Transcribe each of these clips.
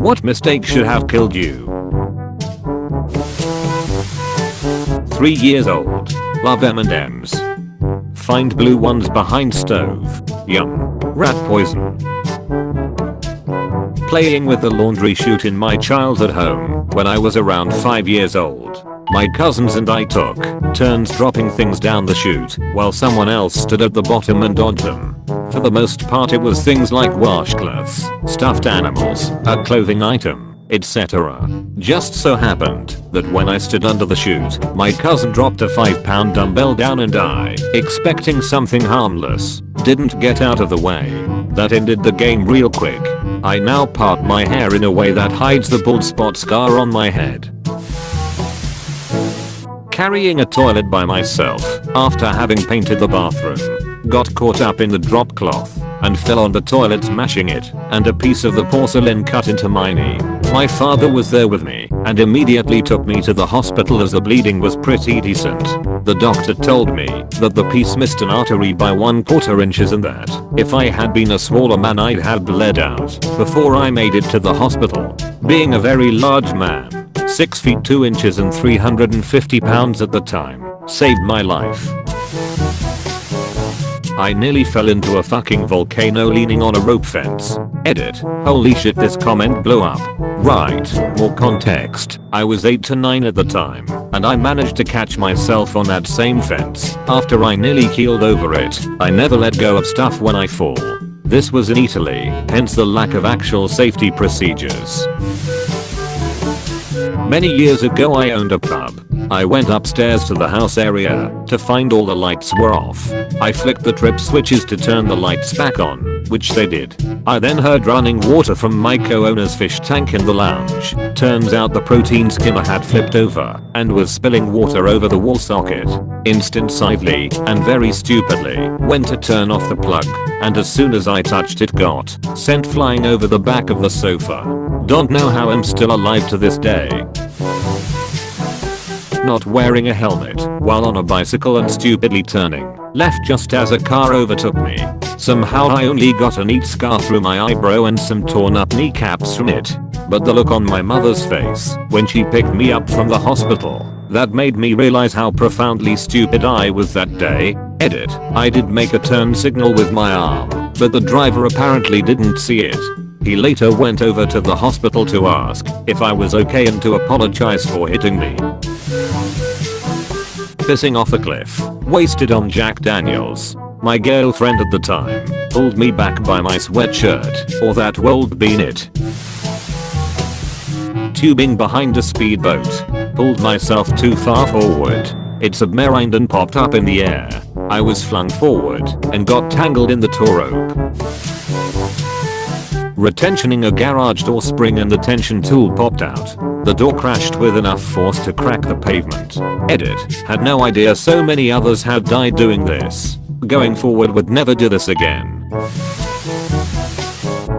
What mistake should have killed you? 3 years old. Love M&Ms. Find blue ones behind stove. Yum. Rat poison. Playing with the laundry chute in my childhood home when I was around 5 years old. My cousins and I took turns dropping things down the chute while someone else stood at the bottom and dodged them. For the most part it was things like washcloths, stuffed animals, a clothing item, etc. Just so happened that when I stood under the chute, my cousin dropped a 5-pound dumbbell down and I, expecting something harmless, didn't get out of the way. That ended the game real quick. I now part my hair in a way that hides the bald spot scar on my head. Carrying a toilet by myself after having painted the bathroom. Got caught up in the drop cloth and fell on the toilet smashing it and a piece of the porcelain cut into my knee. My father was there with me and immediately took me to the hospital as the bleeding was pretty decent. The doctor told me that the piece missed an artery by 1/4 inches and that if I had been a smaller man I'd have bled out before I made it to the hospital. Being a very large man, 6 feet 2 inches and 350 pounds at the time, saved my life. I nearly fell into a fucking volcano leaning on a rope fence. Edit. Holy shit, this comment blew up. Right, more context. I was 8 to 9 at the time, and I managed to catch myself on that same fence. After I nearly keeled over it, I never let go of stuff when I fall. This was in Italy, hence the lack of actual safety procedures. Many years ago I owned a pub. I went upstairs to the house area to find all the lights were off. I flicked the trip switches to turn the lights back on, which they did. I then heard running water from my co-owner's fish tank in the lounge. Turns out the protein skimmer had flipped over and was spilling water over the wall socket. Instinctively and very stupidly went to turn off the plug, and as soon as I touched it got sent flying over the back of the sofa. Don't know how I'm still alive to this day. Not wearing a helmet while on a bicycle and stupidly turning left just as a car overtook me. Somehow I only got a neat scar through my eyebrow and some torn up kneecaps from it. But the look on my mother's face when she picked me up from the hospital, that made me realize how profoundly stupid I was that day. Edit. I did make a turn signal with my arm, but the driver apparently didn't see it. He later went over to the hospital to ask if I was okay and to apologize for hitting me. Pissing off a cliff. Wasted on Jack Daniels. My girlfriend at the time pulled me back by my sweatshirt, or that would been it. Tubing behind a speedboat. Pulled myself too far forward. It submarined and popped up in the air. I was flung forward and got tangled in the tow rope. Retentioning a garage door spring and the tension tool popped out. The door crashed with enough force to crack the pavement. Edit. Had no idea so many others had died doing this. Going forward would never do this again.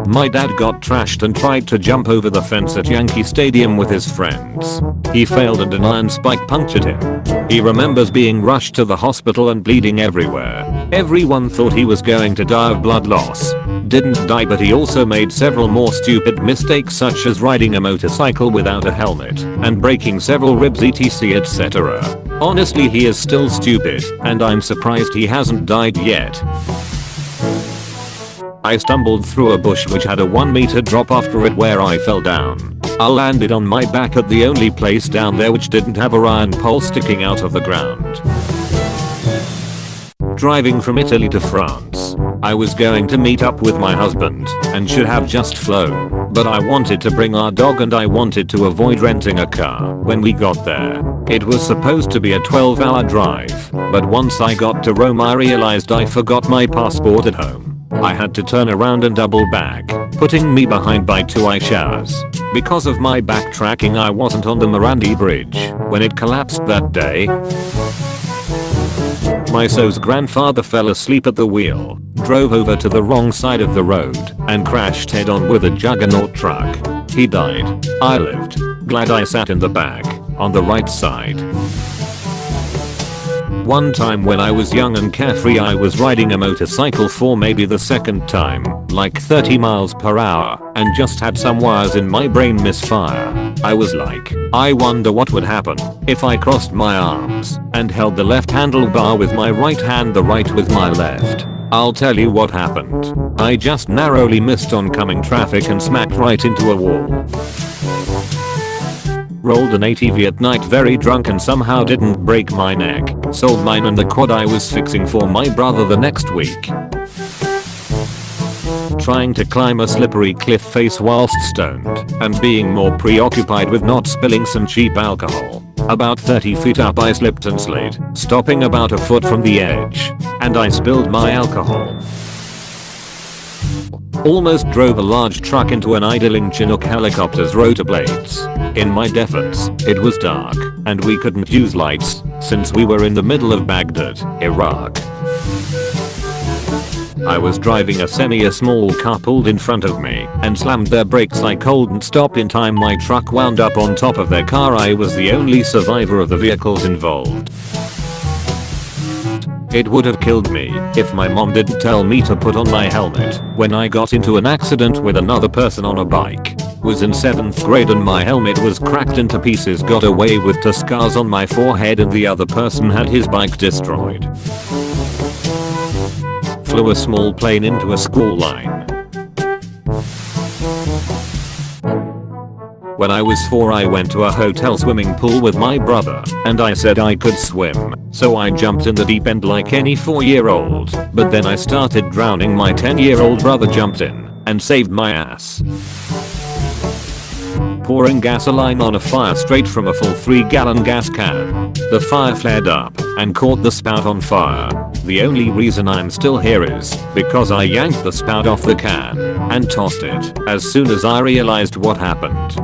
My dad got trashed and tried to jump over the fence at Yankee Stadium with his friends. He failed and an iron spike punctured him. He remembers being rushed to the hospital and bleeding everywhere. Everyone thought he was going to die of blood loss. Didn't die, but he also made several more stupid mistakes such as riding a motorcycle without a helmet and breaking several ribs etc etc. Honestly, he is still stupid and I'm surprised he hasn't died yet. I stumbled through a bush which had a 1 meter drop after it where I fell down. I landed on my back at the only place down there which didn't have a iron pole sticking out of the ground. Driving from Italy to France. I was going to meet up with my husband and should have just flown, but I wanted to bring our dog and I wanted to avoid renting a car when we got there. It was supposed to be a 12-hour drive, but once I got to Rome I realized I forgot my passport at home. I had to turn around and double back, putting me behind by 2 Aishas. Because of my backtracking I wasn't on the Morandi Bridge when it collapsed that day. My so's grandfather fell asleep at the wheel, drove over to the wrong side of the road, and crashed head on with a juggernaut truck. He died. I lived. Glad I sat in the back, on the right side. One time when I was young and carefree I was riding a motorcycle for maybe the second time. like 30 miles per hour, and just had some wires in my brain misfire. I was like, I wonder what would happen if I crossed my arms and held the left handlebar with my right hand, the right with my left. I'll tell you what happened. I just narrowly missed oncoming traffic and smacked right into a wall. Rolled an ATV at night very drunk and somehow didn't break my neck. Sold mine and the quad I was fixing for my brother the next week. Trying to climb a slippery cliff face whilst stoned and being more preoccupied with not spilling some cheap alcohol. About 30 feet up I slipped and slid, stopping about a foot from the edge, and I spilled my alcohol. Almost drove a large truck into an idling Chinook helicopter's rotor blades. In my defense, it was dark, and we couldn't use lights, since we were in the middle of Baghdad, Iraq. I was driving a small car pulled in front of me and slammed their brakes. I couldn't stop in time. My truck wound up on top of their car. I was the only survivor of the vehicles involved. It would have killed me if my mom didn't tell me to put on my helmet when I got into an accident with another person on a bike. Was in 7th grade and my helmet was cracked into pieces. Got away with 2 scars on my forehead and the other person had his bike destroyed. Flew a small plane into a school line. When I was 4 I went to a hotel swimming pool with my brother and I said I could swim, so I jumped in the deep end like any 4-year-old, but then I started drowning. My 10-year-old brother jumped in and saved my ass. Pouring gasoline on a fire straight from a full 3-gallon gas can. The fire flared up and caught the spout on fire. The only reason I'm still here is because I yanked the spout off the can and tossed it as soon as I realized what happened.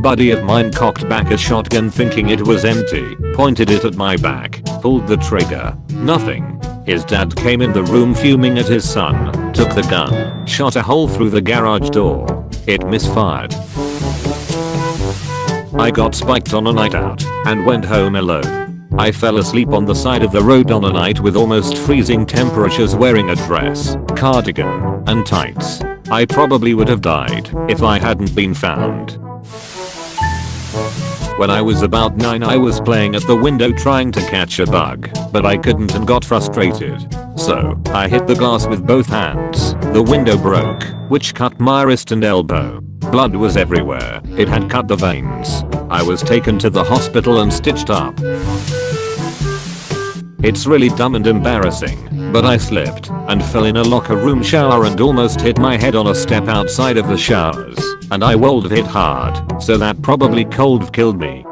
Buddy of mine cocked back a shotgun thinking it was empty, pointed it at my back, pulled the trigger. Nothing. His dad came in the room fuming at his son, took the gun, shot a hole through the garage door. It misfired. I got spiked on a night out and went home alone. I fell asleep on the side of the road on a night with almost freezing temperatures wearing a dress, cardigan, and tights. I probably would have died if I hadn't been found. When I was about 9 I was playing at the window trying to catch a bug, but I couldn't and got frustrated. So, I hit the glass with both hands. The window broke, which cut my wrist and elbow. Blood was everywhere. It had cut the veins. I was taken to the hospital and stitched up. It's really dumb and embarrassing, but I slipped and fell in a locker room shower and almost hit my head on a step outside of the showers, and I would have hit hard, so that probably could have killed me.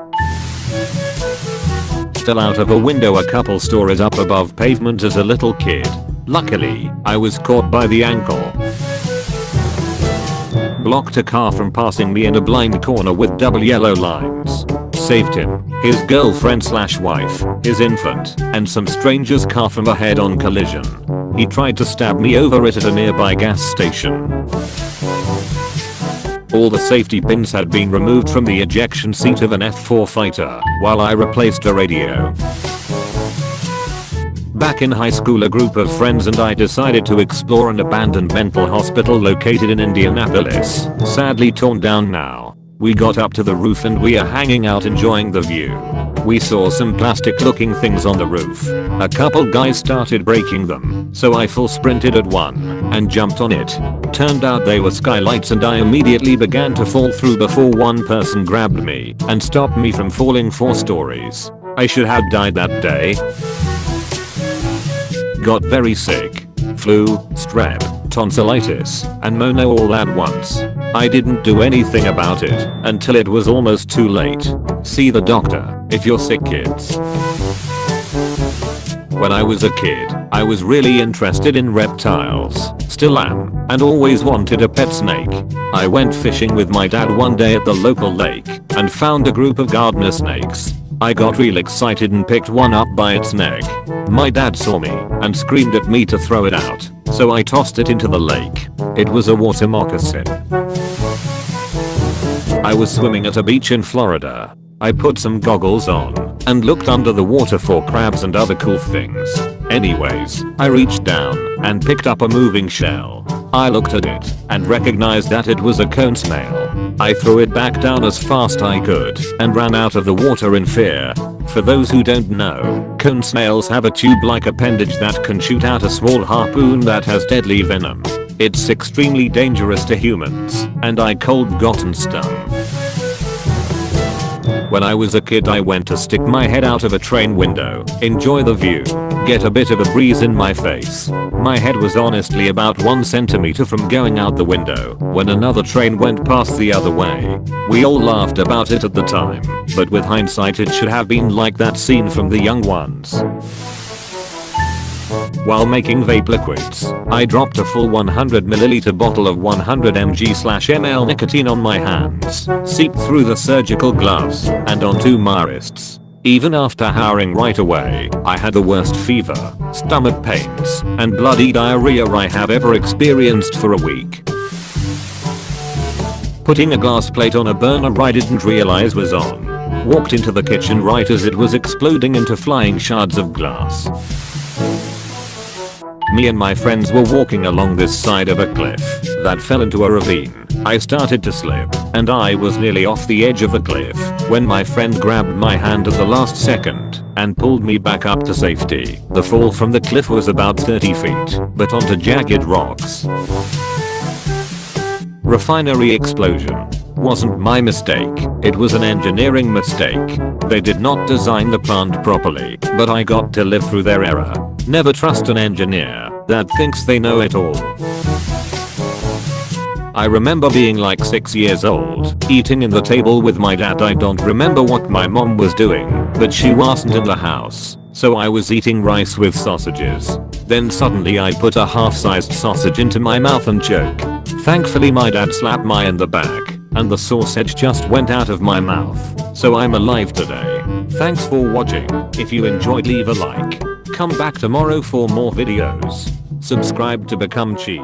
Fell out of a window a couple stories up above pavement as a little kid. Luckily, I was caught by the ankle. Blocked a car from passing me in a blind corner with double yellow lines. Saved him, his girlfriend/wife, his infant, and some stranger's car from a head-on collision. He tried to stab me over it at a nearby gas station. All the safety pins had been removed from the ejection seat of an F-4 fighter while I replaced a radio. Back in high school, a group of friends and I decided to explore an abandoned mental hospital located in Indianapolis, sadly torn down now. We got up to the roof and we are hanging out enjoying the view. We saw some plastic looking things on the roof. A couple guys started breaking them, so I full sprinted at one and jumped on it. Turned out they were skylights and I immediately began to fall through before one person grabbed me and stopped me from falling 4 stories. I should have died that day. Got very sick. Flu, strep, tonsillitis, and mono all at once. I didn't do anything about it until it was almost too late. See the doctor if you're sick, kids. When I was a kid, I was really interested in reptiles. Still am, and always wanted a pet snake. I went fishing with my dad one day at the local lake and found a group of gardener snakes. I got real excited and picked one up by its neck. My dad saw me and screamed at me to throw it out, so I tossed it into the lake. It was a water moccasin. I was swimming at a beach in Florida. I put some goggles on and looked under the water for crabs and other cool things. Anyways, I reached down and picked up a moving shell. I looked at it and recognized that it was a cone snail. I threw it back down as fast I could and ran out of the water in fear. For those who don't know, cone snails have a tube-like appendage that can shoot out a small harpoon that has deadly venom. It's extremely dangerous to humans, and I cold gotten stung. When I was a kid I went to stick my head out of a train window, enjoy the view, get a bit of a breeze in my face. My head was honestly about 1 centimeter from going out the window when another train went past the other way. We all laughed about it at the time, but with hindsight it should have been like that scene from The Young Ones. While making vape liquids, I dropped a full 100ml bottle of 100 mg/ml nicotine on my hands, seeped through the surgical gloves, and onto my wrists. Even after howling right away, I had the worst fever, stomach pains, and bloody diarrhea I have ever experienced for a week. Putting a glass plate on a burner I didn't realize was on. Walked into the kitchen right as it was exploding into flying shards of glass. Me and my friends were walking along this side of a cliff that fell into a ravine. I started to slip, and I was nearly off the edge of the cliff when my friend grabbed my hand at the last second and pulled me back up to safety. The fall from the cliff was about 30 feet, but onto jagged rocks. Refinery explosion. Wasn't my mistake, it was an engineering mistake. They did not design the plant properly, but I got to live through their error. Never trust an engineer that thinks they know it all. I remember being like 6 years old, eating in the table with my dad. I don't remember what my mom was doing, but she wasn't in the house, so I was eating rice with sausages. Then suddenly I put a half-sized sausage into my mouth and choked. Thankfully my dad slapped me in the back, and the sausage just went out of my mouth, so I'm alive today. Thanks for watching. If you enjoyed, leave a like. Come back tomorrow for more videos. Subscribe to become cheese.